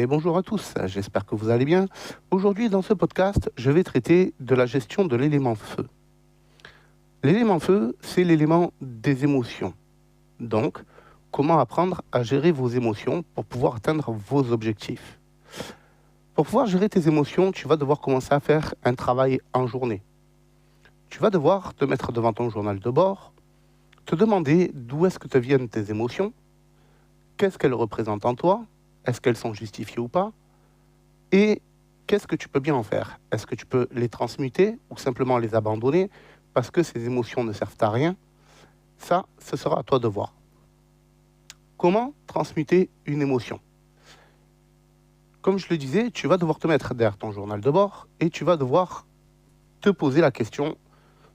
Et bonjour à tous, j'espère que vous allez bien. Aujourd'hui, dans ce podcast, je vais traiter de la gestion de l'élément feu. L'élément feu, c'est l'élément des émotions. Donc, comment apprendre à gérer vos émotions pour pouvoir atteindre vos objectifs. Pour pouvoir gérer tes émotions, tu vas devoir commencer à faire un travail en journée. Tu vas devoir te mettre devant ton journal de bord, te demander d'où est-ce que te viennent tes émotions, qu'est-ce qu'elles représentent en toi, est-ce qu'elles sont justifiées ou pas, et qu'est-ce que tu peux bien en faire. Est-ce que tu peux les transmuter ou simplement les abandonner parce que ces émotions ne servent à rien. Ça, ce sera à toi de voir. Comment transmuter une émotion? Comme je le disais, tu vas devoir te mettre derrière ton journal de bord et tu vas devoir te poser la question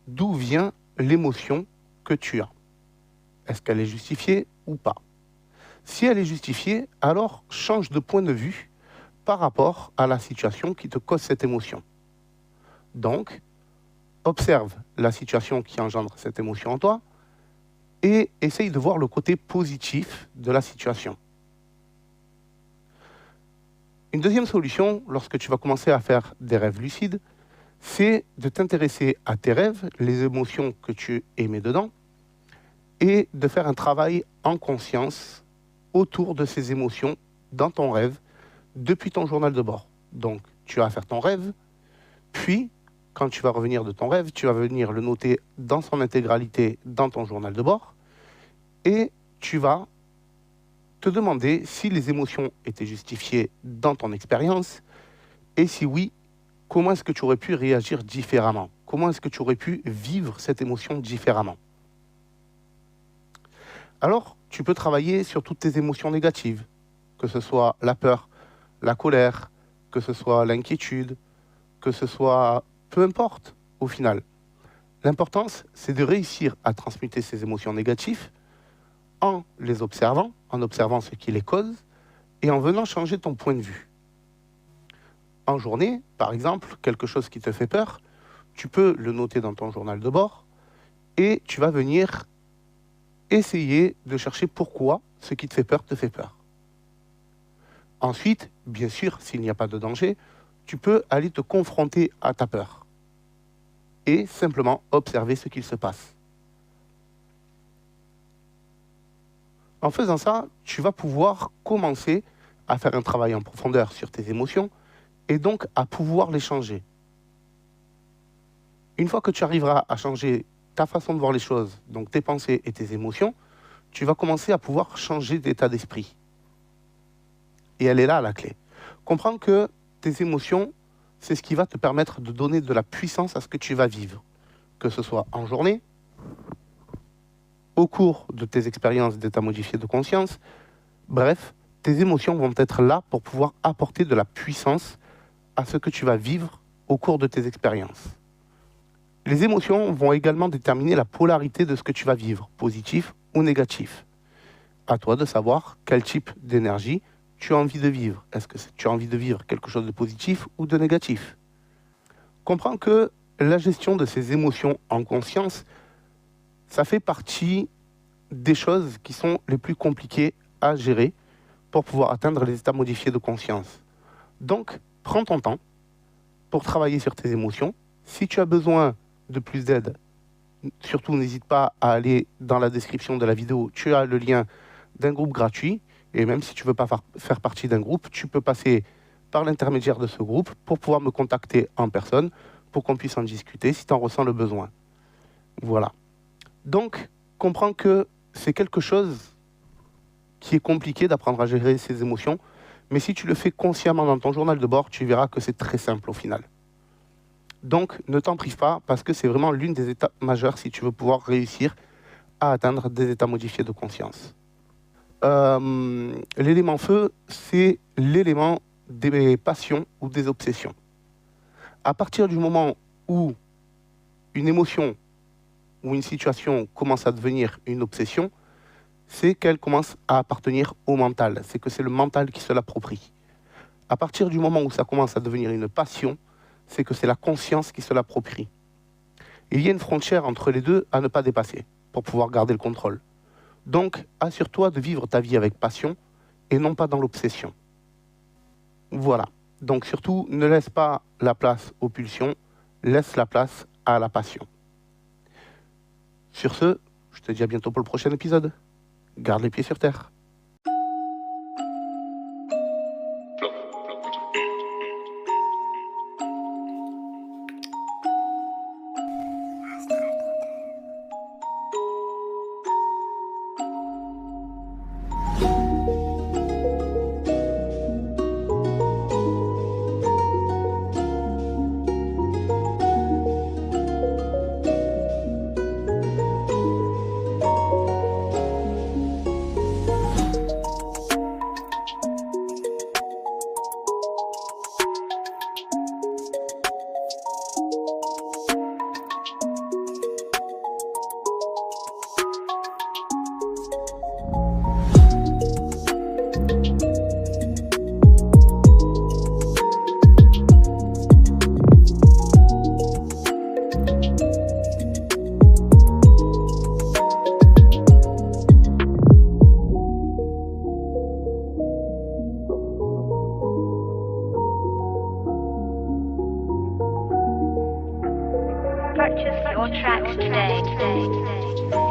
d'où vient l'émotion que tu as. Est-ce qu'elle est justifiée ou pas? Si elle est justifiée, alors change de point de vue par rapport à la situation qui te cause cette émotion. Donc, observe la situation qui engendre cette émotion en toi et essaye de voir le côté positif de la situation. Une deuxième solution, lorsque tu vas commencer à faire des rêves lucides, c'est de t'intéresser à tes rêves, les émotions que tu émets dedans, et de faire un travail en conscience autour de ces émotions dans ton rêve depuis ton journal de bord. Donc, tu vas faire ton rêve, puis, quand tu vas revenir de ton rêve, tu vas venir le noter dans son intégralité dans ton journal de bord, et tu vas te demander si les émotions étaient justifiées dans ton expérience, et si oui, comment est-ce que tu aurais pu réagir différemment? Comment est-ce que tu aurais pu vivre cette émotion différemment? Alors, tu peux travailler sur toutes tes émotions négatives, que ce soit la peur, la colère, que ce soit l'inquiétude, que ce soit peu importe au final. L'importance, c'est de réussir à transmuter ces émotions négatives en les observant, en observant ce qui les cause et en venant changer ton point de vue. En journée, par exemple, quelque chose qui te fait peur, tu peux le noter dans ton journal de bord et tu vas venir essayer de chercher pourquoi ce qui te fait peur te fait peur. Ensuite, bien sûr, s'il n'y a pas de danger, tu peux aller te confronter à ta peur et simplement observer ce qu'il se passe. En faisant ça, tu vas pouvoir commencer à faire un travail en profondeur sur tes émotions et donc à pouvoir les changer. Une fois que tu arriveras à changer ta façon de voir les choses, donc tes pensées et tes émotions, tu vas commencer à pouvoir changer d'état d'esprit. Et elle est là, la clé. Comprends que tes émotions, c'est ce qui va te permettre de donner de la puissance à ce que tu vas vivre, que ce soit en journée, au cours de tes expériences d'état modifié de conscience. Bref, tes émotions vont être là pour pouvoir apporter de la puissance à ce que tu vas vivre au cours de tes expériences. Les émotions vont également déterminer la polarité de ce que tu vas vivre, positif ou négatif. À toi de savoir quel type d'énergie tu as envie de vivre. Est-ce que tu as envie de vivre quelque chose de positif ou de négatif? Comprends que la gestion de ces émotions en conscience, ça fait partie des choses qui sont les plus compliquées à gérer pour pouvoir atteindre les états modifiés de conscience. Donc, prends ton temps pour travailler sur tes émotions. Si tu as besoin de plus d'aide, surtout n'hésite pas à aller dans la description de la vidéo. Tu as le lien d'un groupe gratuit. Et même si tu ne veux pas faire partie d'un groupe, tu peux passer par l'intermédiaire de ce groupe pour pouvoir me contacter en personne, pour qu'on puisse en discuter si tu en ressens le besoin. Voilà. Donc, comprends que c'est quelque chose qui est compliqué d'apprendre à gérer ses émotions, mais si tu le fais consciemment dans ton journal de bord, tu verras que c'est très simple au final. Donc, ne t'en prive pas, parce que c'est vraiment l'une des étapes majeures si tu veux pouvoir réussir à atteindre des états modifiés de conscience. L'élément feu, c'est l'élément des passions ou des obsessions. À partir du moment où une émotion ou une situation commence à devenir une obsession, c'est qu'elle commence à appartenir au mental. C'est que c'est le mental qui se l'approprie. À partir du moment où ça commence à devenir une passion, c'est que c'est la conscience qui se l'approprie. Il y a une frontière entre les deux à ne pas dépasser pour pouvoir garder le contrôle. Donc, assure-toi de vivre ta vie avec passion et non pas dans l'obsession. Voilà. Donc surtout, ne laisse pas la place aux pulsions, laisse la place à la passion. Sur ce, je te dis à bientôt pour le prochain épisode. Garde les pieds sur terre. Purchase your tracks today.